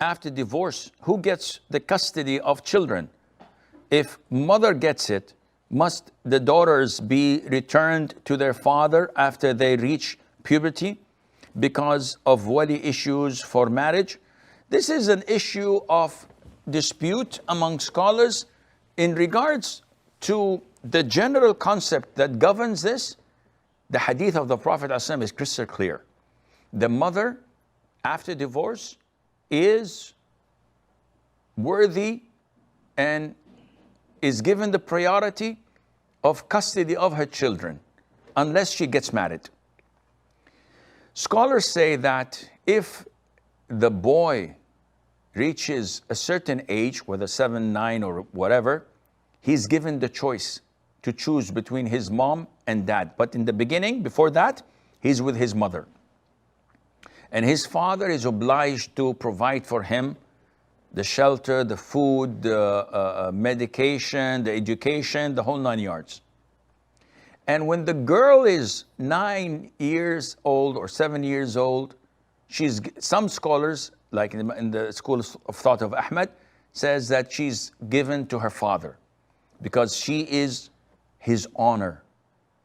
after divorce, who gets the custody of children? If mother gets it, must the daughters be returned to their father after they reach puberty because of wali issues for marriage? This is an issue of dispute among scholars. In regards to the general concept that governs this, the hadith of the Prophet ﷺ is crystal clear. The mother, after divorce, is worthy and is given the priority of custody of her children unless she gets married. Scholars say that if the boy reaches a certain age, whether 7, 9 or whatever, he's given the choice to choose between his mom and dad. But in the beginning, before that, he's with his mother. And his father is obliged to provide for him the shelter, the food, the medication, the education, the whole 9 yards. And when the girl is 9 years old or 7 years old, some scholars, like in the school of thought of Ahmed, says that she's given to her father because she is his honor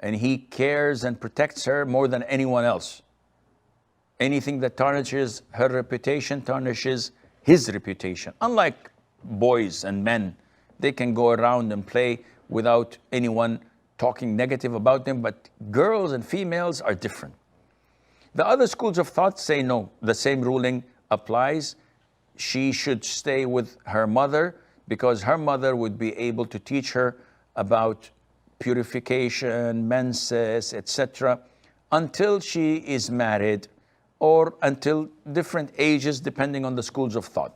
and he cares and protects her more than anyone else. Anything that tarnishes her reputation tarnishes his reputation. Unlike boys and men, they can go around and play without anyone talking negative about them, but girls and females are different. The other schools of thought say no, the same ruling applies. She should stay with her mother because her mother would be able to teach her about purification, menses, etc., until she is married or until different ages depending on the schools of thought.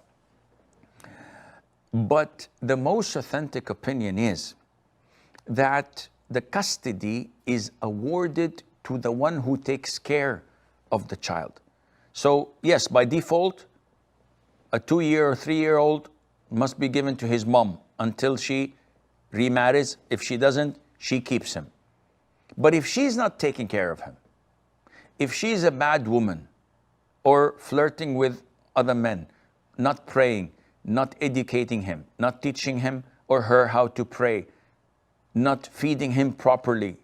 But the most authentic opinion is that the custody is awarded to the one who takes care of the child. So yes, by default, a 2-year or 3-year-old must be given to his mom until she remarries. If she doesn't, she keeps him. But if she's not taking care of him, if she's a bad woman or flirting with other men, not praying, not educating him, not teaching him or her how to pray, not feeding him properly,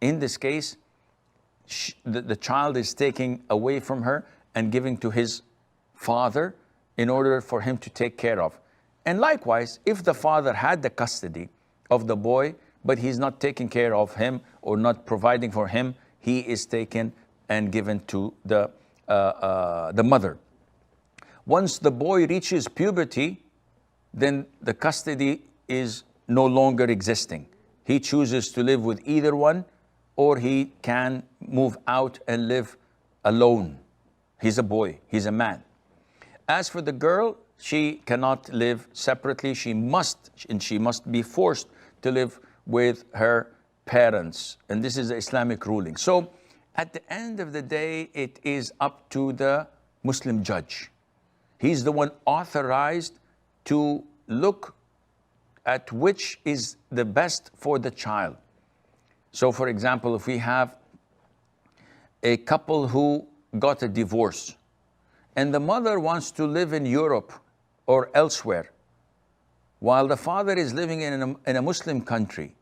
in this case, the child is taken away from her and given to his father in order for him to take care of. And likewise, if the father had the custody of the boy, but he's not taking care of him or not providing for him, he is taken and given to the mother. Once the boy reaches puberty, then the custody is no longer existing. He chooses to live with either one, or he can move out and live alone. He's a boy, he's a man. As for the girl, she cannot live separately. She must be forced to live with her parents. And this is the Islamic ruling. So at the end of the day, it is up to the Muslim judge. He's the one authorized to look at which is the best for the child. So for example, if we have a couple who got a divorce and the mother wants to live in Europe or elsewhere, while the father is living in a Muslim country,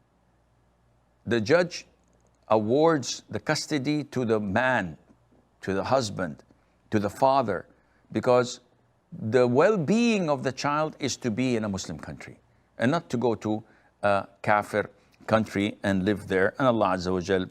the judge awards the custody to the man, to the husband, to the father, because the well-being of the child is to be in a Muslim country and not to go to a kafir country and live there. And Allah Azza wa Jal